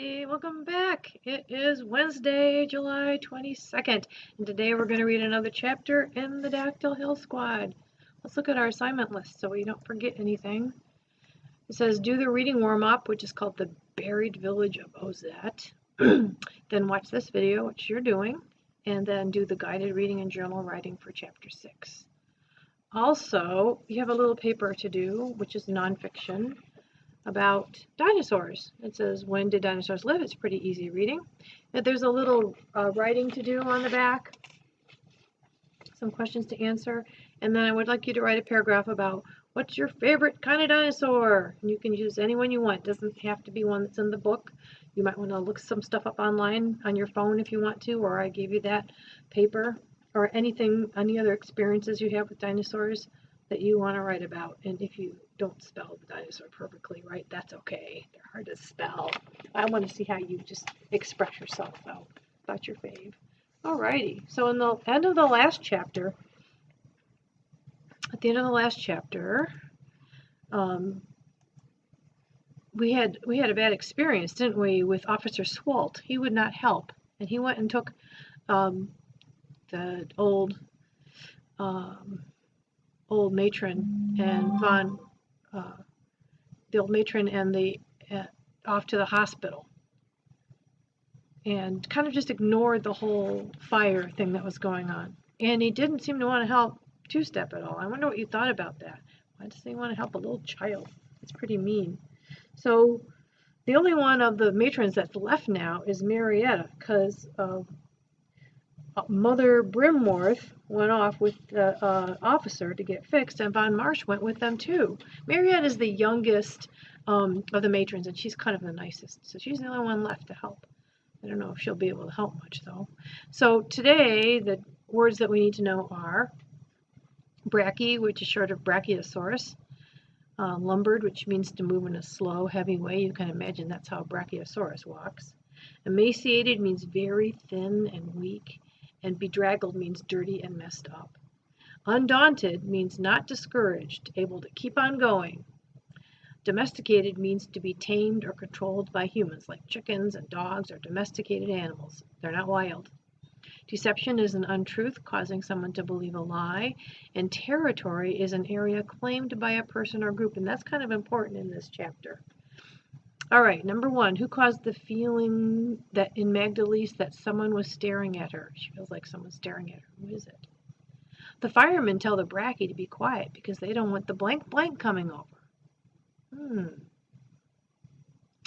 everybody, welcome back. It is Wednesday, July 22nd, and today we're going to read another chapter in the Dactyl Hill Squad. Let's look at our assignment list so we don't forget anything. It says do the reading warm-up, which is called The Buried Village of Ozette. Then watch this video, which you're doing, and then do the guided reading and journal writing for chapter 6. Also, you have a little paper to do, which is nonfiction, about dinosaurs. It says, when did dinosaurs live? It's pretty easy reading. And there's a little writing to do on the back, some questions to answer, and then I would like you to write a paragraph about what's your favorite kind of dinosaur. And you can use any one you want. It doesn't have to be one that's in the book. You might want to look some stuff up online on your phone if you want to, or I gave you that paper, or anything, any other experiences you have with dinosaurs that you want to write about. And if you don't spell the dinosaur perfectly right, that's okay. They're hard to spell. I want to see how you just express yourself, though. That's your fave. Alrighty. So in the end of the last chapter, we had a bad experience, didn't we, with Officer Swolt. He would not help, and he went and took the old matron and the old matron and off to the hospital, and kind of just ignored the whole fire thing that was going on. And he didn't seem to want to help Two-Step at all. I wonder what you thought about that. Why does he want to help a little child? It's pretty mean. So the only one of the matrons that's left now is Marietta, because Mother Brimworth went off with the officer to get fixed, and Von Marsh went with them too. Mariette is the youngest of the matrons, and she's kind of the nicest, so she's the only one left to help. I don't know if she'll be able to help much, though. So today, the words that we need to know are brachy, which is short of brachiosaurus, lumbered, which means to move in a slow, heavy way. You can imagine that's how a brachiosaurus walks. Emaciated means very thin and weak. And bedraggled means dirty and messed up. Undaunted means not discouraged, able to keep on going. Domesticated means to be tamed or controlled by humans, like chickens and dogs are domesticated animals. They're not wild. Deception is an untruth, causing someone to believe a lie. And territory is an area claimed by a person or group, and that's kind of important in this chapter. All right, number 1, who caused the feeling that in Magdalise that someone was staring at her? She feels like someone's staring at her. Who is it? The firemen tell the brachy to be quiet because they don't want the blank blank coming over.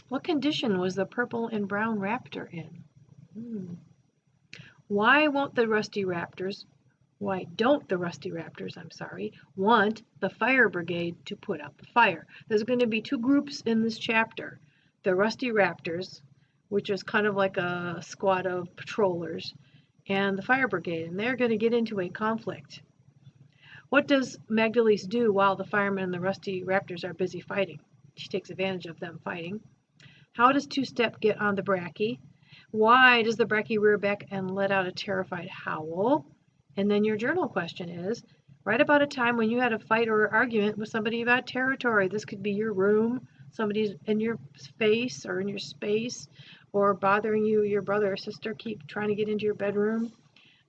What condition was the purple and brown raptor in? Why don't the Rusty Raptors, want the fire brigade to put out the fire? There's going to be 2 groups in this chapter. The Rusty Raptors, which is kind of like a squad of patrollers, and the fire brigade, and they're going to get into a conflict. What does Magdalise do while the firemen and the Rusty Raptors are busy fighting? She takes advantage of them fighting. How does Two-Step get on the brachy? Why does the brachy rear back and let out a terrified howl? And then your journal question is, write about a time when you had a fight or argument with somebody about territory. This could be your room, somebody's in your face or in your space, or bothering you, your brother or sister keep trying to get into your bedroom.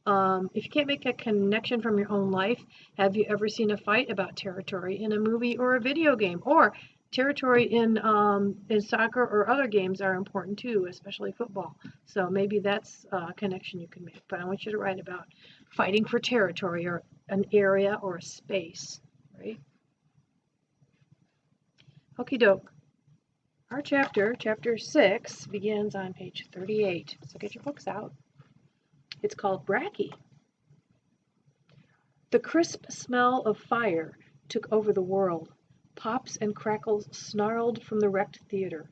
If you can't make a connection from your own life, have you ever seen a fight about territory in a movie or a video game? Or territory in soccer or other games are important too, especially football. So maybe that's a connection you can make. But I want you to write about fighting for territory or an area or a space, right? Okie doke. Our chapter 6, begins on page 38. So get your books out. It's called Brachy. The crisp smell of fire took over the world. Pops and crackles snarled from the wrecked theater.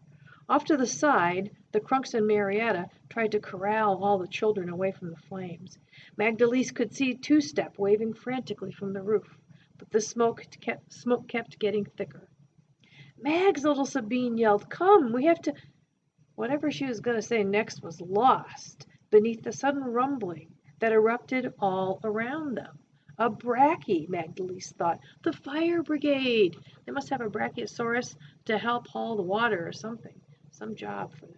Off to the side, the Crunks and Marietta tried to corral all the children away from the flames. Magdalise could see Two-Step waving frantically from the roof, but the smoke kept getting thicker. Mags, little Sabine yelled, come, we have to... Whatever she was going to say next was lost beneath the sudden rumbling that erupted all around them. A brachy, Magdalise thought. The fire brigade. They must have a brachiosaurus to help haul the water or something. Some job for them.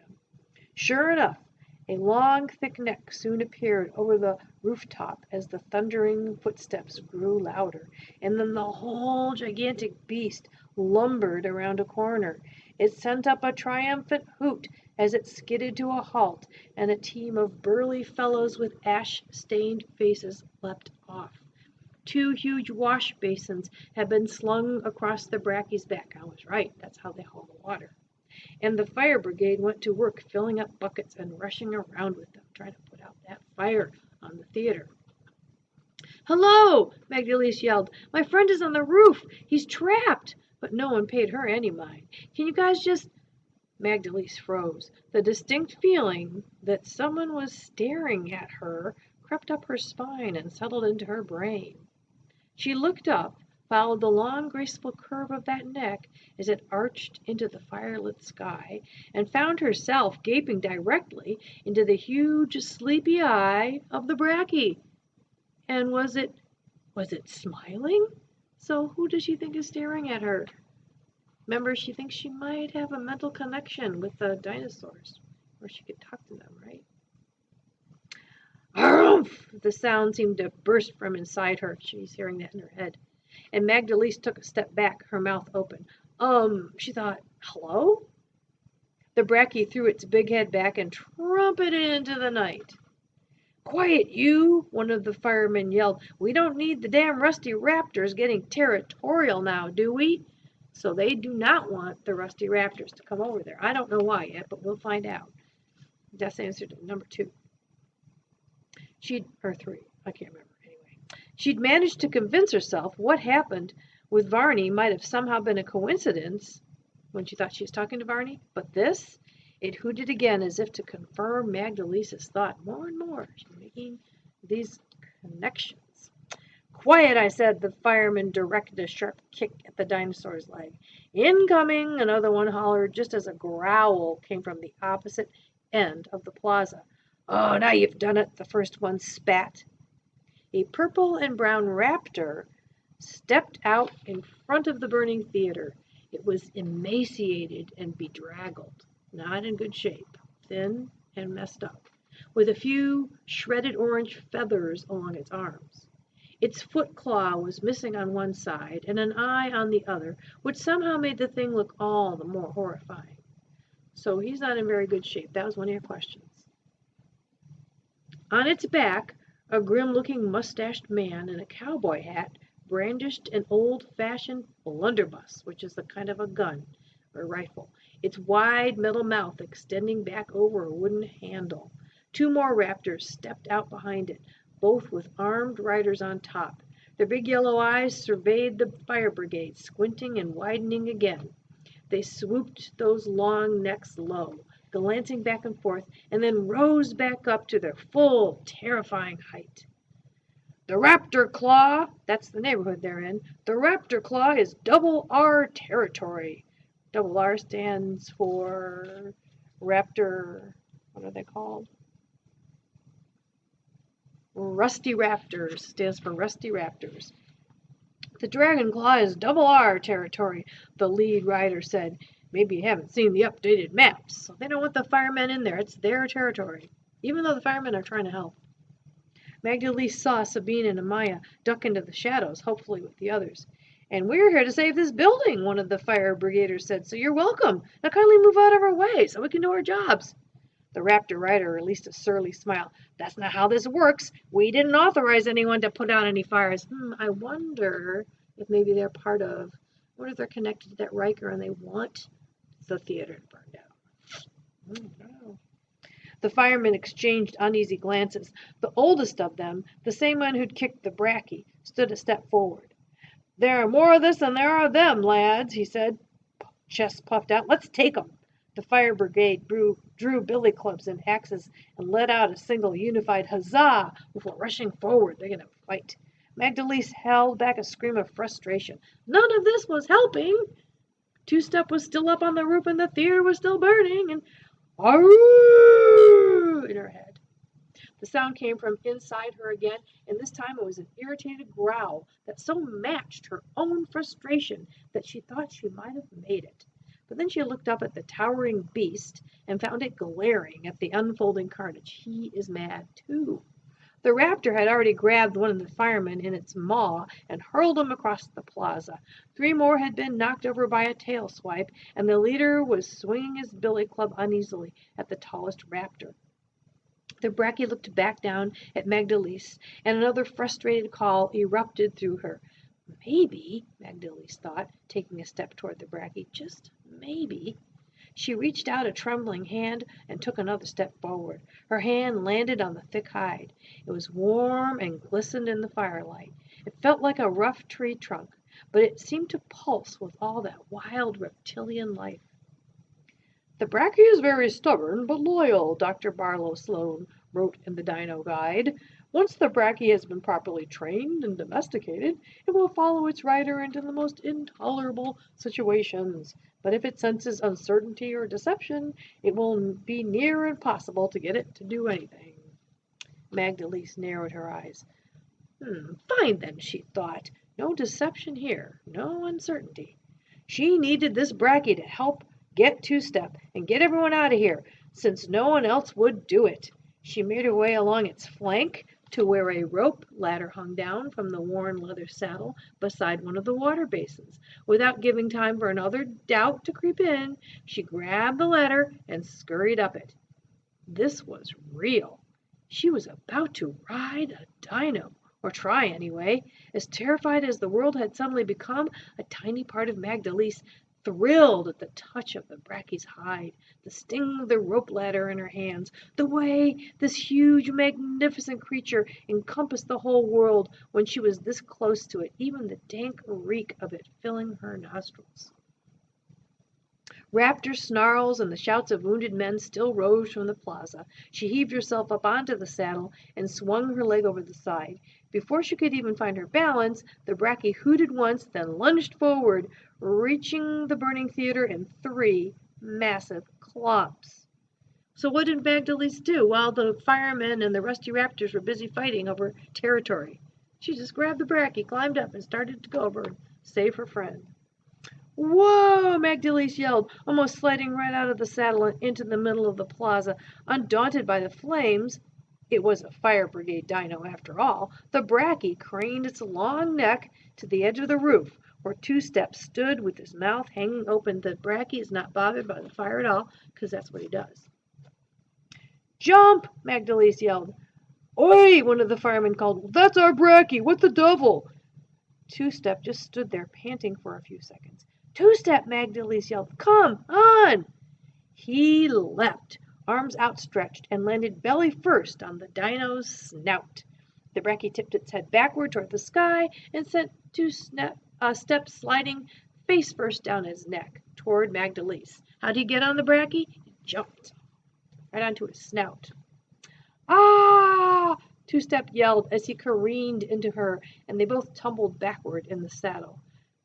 Sure enough, a long, thick neck soon appeared over the rooftop as the thundering footsteps grew louder, and then the whole gigantic beast lumbered around a corner. It sent up a triumphant hoot as it skidded to a halt, and a team of burly fellows with ash-stained faces leapt off. 2 huge wash basins had been slung across the Bracky's back. I was right, that's how they haul the water. And the fire brigade went to work filling up buckets and rushing around with them, trying to put out that fire on the theater. "Hello!" Magdalise yelled. "My friend is on the roof. He's trapped!" But no one paid her any mind. "Can you guys just—" Magdalise froze. The distinct feeling that someone was staring at her crept up her spine and settled into her brain. She looked up, followed the long, graceful curve of that neck as it arched into the firelit sky, and found herself gaping directly into the huge, sleepy eye of the Bracky. And was it smiling? So who does she think is staring at her? Remember, she thinks she might have a mental connection with the dinosaurs, or she could talk to them, right? Harumph! The sound seemed to burst from inside her. She's hearing that in her head. And Magdalise took a step back, her mouth open. She thought, hello? The Bracky threw its big head back and trumpeted into the night. Quiet, you! One of the firemen yelled. We don't need the damn rusty raptors getting territorial now, do we? So they do not want the rusty raptors to come over there. I don't know why yet, but we'll find out. That's the answer to number 2. Or 3. I can't remember. Anyway, she'd managed to convince herself what happened with Varney might have somehow been a coincidence when she thought she was talking to Varney. But this, it hooted again as if to confirm Magdalise's thought more and more. She's making these connections. Quiet, I said. The fireman directed a sharp kick at the dinosaur's leg. Incoming, another one hollered just as a growl came from the opposite end of the plaza. Oh, now you've done it, the first one spat. A purple and brown raptor stepped out in front of the burning theater. It was emaciated and bedraggled, not in good shape, thin and messed up, with a few shredded orange feathers along its arms. Its foot claw was missing on one side and an eye on the other, which somehow made the thing look all the more horrifying. So he's not in very good shape. That was one of your questions. On its back, a grim-looking mustached man in a cowboy hat brandished an old-fashioned blunderbuss, which is a kind of a gun or rifle, its wide metal mouth extending back over a wooden handle. 2 more raptors stepped out behind it, both with armed riders on top. Their big yellow eyes surveyed the fire brigade, squinting and widening again. They swooped those long necks low, glancing back and forth, and then rose back up to their full, terrifying height. The Raptor Claw, that's the neighborhood they're in, the Raptor Claw is Double R territory. Double R stands for Raptor, what are they called? Rusty Raptors, stands for Rusty Raptors. The Dragon Claw is Double R territory, the lead rider said. Maybe you haven't seen the updated maps. So they don't want the firemen in there. It's their territory, even though the firemen are trying to help. Magdalise saw Sabine and Amaya duck into the shadows, hopefully with the others. And we're here to save this building, one of the fire brigaders said, so you're welcome. Now kindly move out of our way so we can do our jobs. The raptor rider released a surly smile. That's not how this works. We didn't authorize anyone to put out any fires. I wonder if maybe they're part of, what if they're connected to that Riker and they want the theater to burn down? No. The firemen exchanged uneasy glances. The oldest of them, the same one who'd kicked the Bracky, stood a step forward. There are more of this than there are of them, lads, he said, chest puffed out. Let's take 'em. The fire brigade drew billy clubs and axes and let out a single unified huzzah before rushing forward. They're going to fight. Magdalise held back a scream of frustration. None of this was helping. Two-Step was still up on the roof and the theater was still burning, and "Arroo!" in her head. The sound came from inside her again, and this time it was an irritated growl that so matched her own frustration that she thought she might have made it. But then she looked up at the towering beast and found it glaring at the unfolding carnage. He is mad too. The raptor had already grabbed one of the firemen in its maw and hurled him across the plaza. 3 more had been knocked over by a tail swipe, and the leader was swinging his billy club uneasily at the tallest raptor. The Bracky looked back down at Magdalise, and another frustrated call erupted through her. Maybe, Magdalise thought, taking a step toward the Bracky, just maybe. She reached out a trembling hand and took another step forward. Her hand landed on the thick hide. It was warm and glistened in the firelight. It felt like a rough tree trunk, but it seemed to pulse with all that wild reptilian life. "The Bracky is very stubborn but loyal," Dr. Barlow Sloane wrote in the Dino Guide. "Once the Bracky has been properly trained and domesticated, it will follow its rider into the most intolerable situations. But if it senses uncertainty or deception, it will be near impossible to get it to do anything." Magdalise narrowed her eyes. Fine then, she thought. No deception here, no uncertainty. She needed this Bracky to help get Two-Step and get everyone out of here, since no one else would do it. She made her way along its flank to where a rope ladder hung down from the worn leather saddle beside one of the water basins. Without giving time for another doubt to creep in, she grabbed the ladder and scurried up it. This was real. She was about to ride a dino, or try anyway. As terrified as the world had suddenly become, a tiny part of Magdalise thrilled at the touch of the Bracky's hide, the sting of the rope ladder in her hands, the way this huge, magnificent creature encompassed the whole world when she was this close to it, even the dank reek of it filling her nostrils. Raptor snarls and the shouts of wounded men still rose from the plaza. She heaved herself up onto the saddle and swung her leg over the side. Before she could even find her balance, the Bracky hooted once, then lunged forward, reaching the burning theater in 3 massive clumps. So what did Magdalise do while the firemen and the rusty raptors were busy fighting over territory? She just grabbed the Bracky, climbed up, and started to go over and save her friend. "Whoa!" Magdalise yelled, almost sliding right out of the saddle and into the middle of the plaza. Undaunted by the flames, it was a fire brigade dino after all, the Bracky craned its long neck to the edge of the roof, where Two-Step stood with his mouth hanging open. The Bracky is not bothered by the fire at all, because that's what he does. "Jump!" Magdalise yelled. "Oi!" one of the firemen called. "That's our Bracky! What the devil?" Two-Step just stood there panting for a few seconds. "Two-Step!" Magdalise yelled. "Come on!" He leapt, arms outstretched, and landed belly first on the dino's snout. The Bracky tipped its head backward toward the sky and sent Two-Step sliding face first down his neck toward Magdalise. How'd he get on the Bracky? He jumped right onto his snout. "Ah!" Two-Step yelled as he careened into her, and they both tumbled backward in the saddle.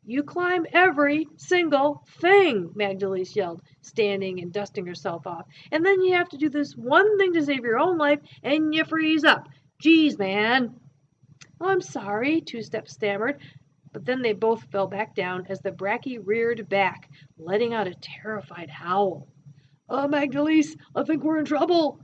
"You climb every single thing," Magdalise yelled, standing and dusting herself off. "And then you have to do this one thing to save your own life, and you freeze up. Geez, man." "Oh, I'm sorry," Two-Step stammered. But then they both fell back down as the Bracky reared back, letting out a terrified howl. "Oh, Magdalise, I think we're in trouble."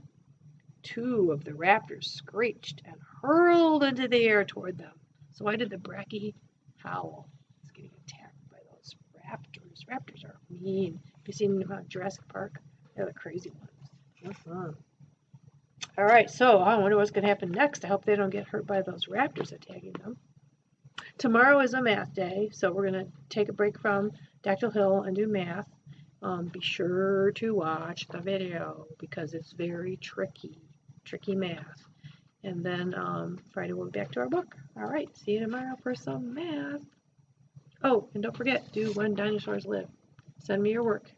2 of the raptors screeched and hurled into the air toward them. So why did the Bracky howl? It's getting attacked by those raptors. Raptors are mean. Have you seen them on Jurassic Park? They're the crazy ones. All right, so I wonder what's going to happen next. I hope they don't get hurt by those raptors attacking them. Tomorrow is a math day, so we're going to take a break from Dactyl Hill and do math. Be sure to watch the video because it's very tricky math. And then Friday we'll be back to our book. All right, see you tomorrow for some math. Oh, and don't forget, do When Dinosaurs Live. Send me your work.